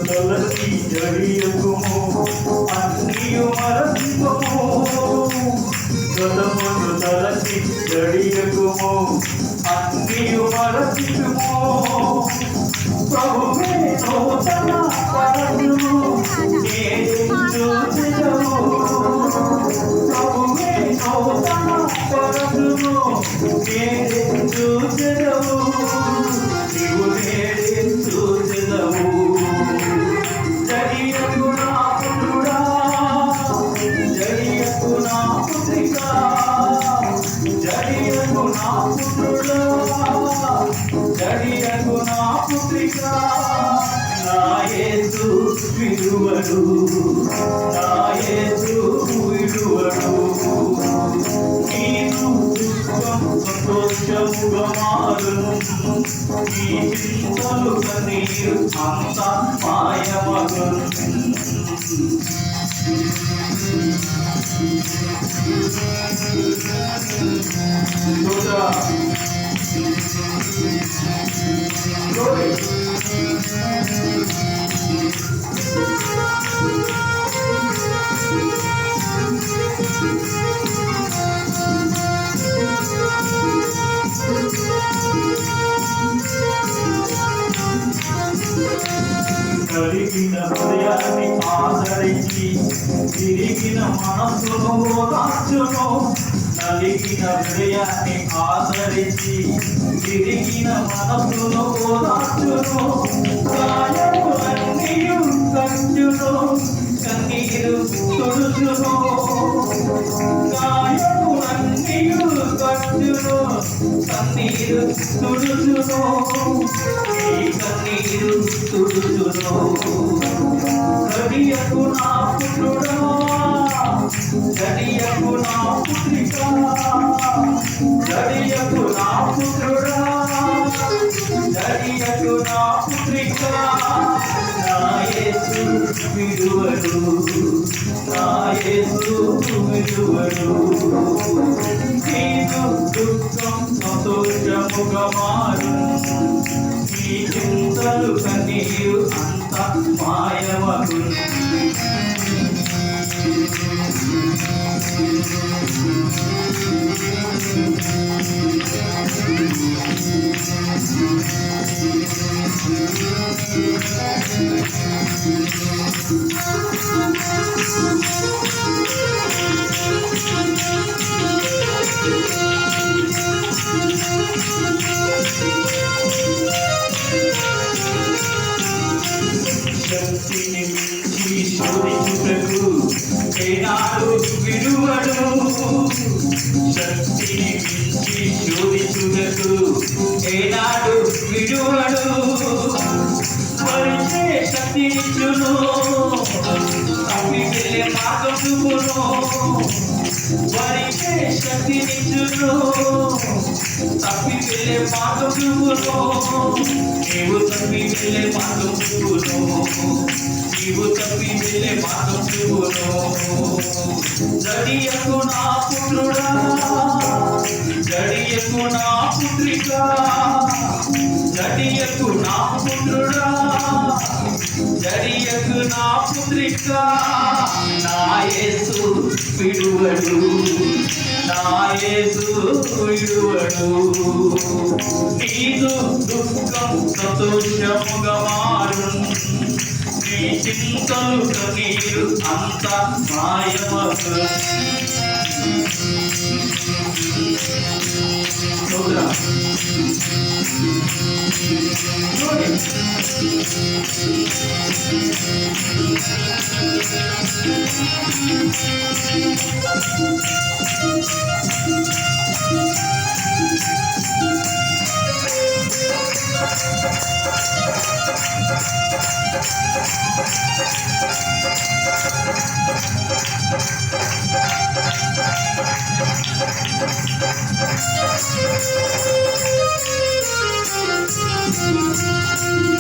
తలచి జడియకుము అన్నియు మరచిపోము గతమును తలచి జడియకుము అన్నియు మరచిపోము ప్రభువే నూతన పరమును నేర్చుచెదవు ప్రభువే నూతన పరమును నేర్చుచెదవు నీవు నేర్చుచెదవు జడియకు నా పుత్రుడా జడియకు నా పుత్రికా జడియకు నా పుత్రుడా జడియకు నా పుత్రికా నా యేసు విడువడు నా యేసు విడువడు నీవు దుఃఖం సంతోషముగా మారును నీ చింతలు కన్నీరు అంతా మాయమగును కలిగిన హృదయాన్ని ఆదరించి తిరిగిన మనస్సును ఓదార్చును నలిగిన హృదయాన్ని ఆదరించి తిరిగిన మనస్సును ఓదార్చును గాయములన్నీయు కట్టును కన్నీరు తుడుచును గాయములన్నీయు కట్టును కన్నీరు తుడుచును ఈ కన్నీరు తుడుచును జడియకు నా పుత్రుడా జడియకు నా పుత్రికా జడియకు నా పుత్రుడా జడియకు నా పుత్రికా నా యేసు విడువడు నా యేసు విడువడు నీదు దుఃఖం సంతోషముగా మారును నీ చింతలు కన్నీరు అంత మాయమగును శక్తిని మించి శోధించుటకు ఏనాడు విడువడు శక్తిని మించి శోధించుటకు ఏనాడు విడువడు పరిచే శక్తినిచ్చును తప్పి వెళ్ళే మార్గం చూపును పరిచే శక్తినిచ్చును తప్పి వెళ్ళే మార్గం చూపును నీవు తప్పి వెళ్ళే మార్గం చూపును నీవు తప్పి వెళ్ళే మార్గం చూపును జడియకు నా పుత్రుడా జడియకు నా పుత్రికా జడియకు నా పుత్రుడా జడియకు నా పుత్రికా నా యేసు విడువడు నా యేసు విడువడు నీదు దుఃఖం సంతోషముగా మారును నీ చింతలు కన్నీరు అంత మాయమగును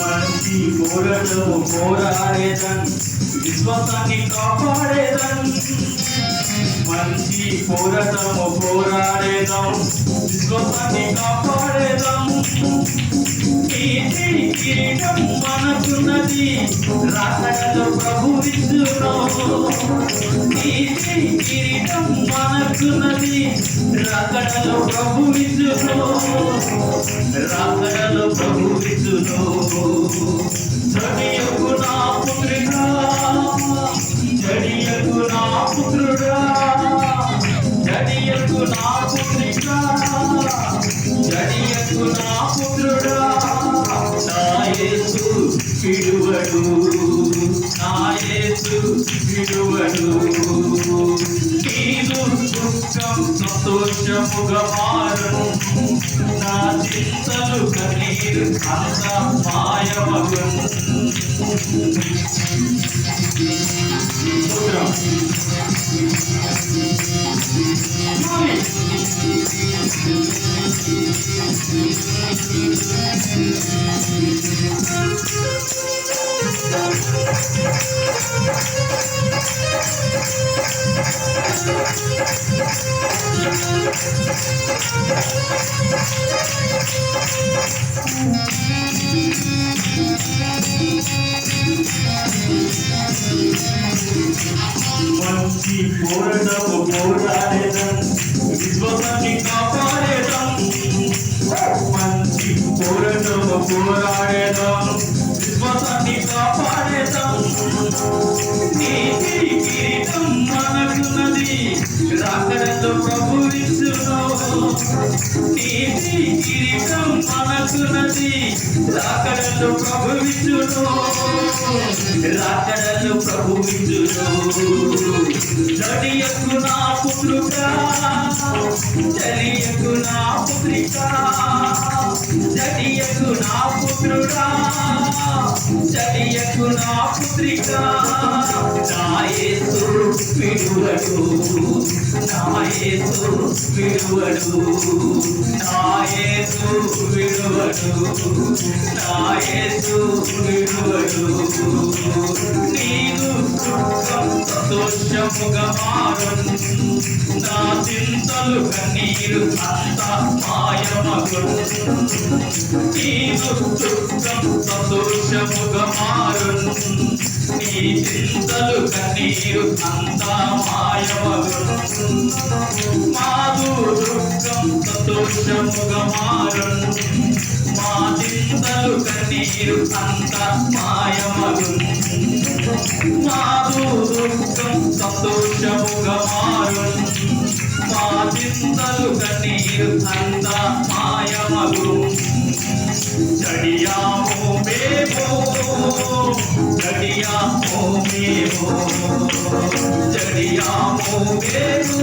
మంచి కోరల పోరాటము పోరాడేదన్ విశ్వాసాన్ని కాపాడేదన్ మంచి పోరాటము పోరాడేదం విశ్వాసాన్ని కాపాడేదం నీతి కిరీటం మనకున్నది రాకడలో ప్రభువిచ్చును నీతి కిరీటం మనకున్నది రాకడలో ప్రభువిచ్చును రాకడలో ప్రభువిచ్చును జడియకు నా పుత్రికా జడియకు నా పుత్రుడా జడియకు నా పుత్రికా జడియకు నా పుత్రుడా నా యేసు విడువడు నా యేసు విడువడు నీదు దుఃఖం సంతోషముగా మారును నా చింతలు కన్నీరు అంత మాయమగును మంచి పోరాటము పోరాడేదం విశ్వాసాన్ని కాపాడేదం మంచి పోరాటము పోరాడేదం విశ్వాసాన్ని కాపాడేదం నీతి కిరీటం మనకున్నది రాకడలో ప్రభువిచ్చును నీతి కిరీటం మనకున్నది రాకడలో ప్రభువిచ్చును రాకడలో ప్రభువిచ్చును జడియకు నా పుత్రుడా జడియకు నా పుత్రికా జడియకు నా పుత్రుడా జడియకు నా పుత్రికా నా యేసు విడువడు నా యేసు విడువడు నా యేసు విడువడు నా యేసు విడువడు నీదు దుఃఖం సంతోషముగా మారును నా చింతలు కన్నీరు అంత మాయమగును నీదు దుఃఖం సంతోషముగా మారును నీ చింతలు కన్నీరు అంత మాయమగును మాదు దుఃఖం సంతోషముగా మారును మా చింతలు కన్నీరు అంత మాయమగును మాదు దుఃఖం సంతోషముగా మారును మా చింతలు కన్నీరు అంత మాయమగును జడియాము మేము జడియాము మేము జడియాము మేము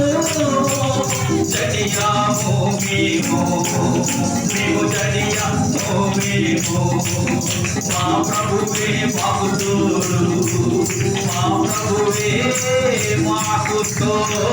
జడియాము మేము మేము జడియాము మేము మా ప్రభువే మాకు తోడు మా ప్రభువే మాకు తోడు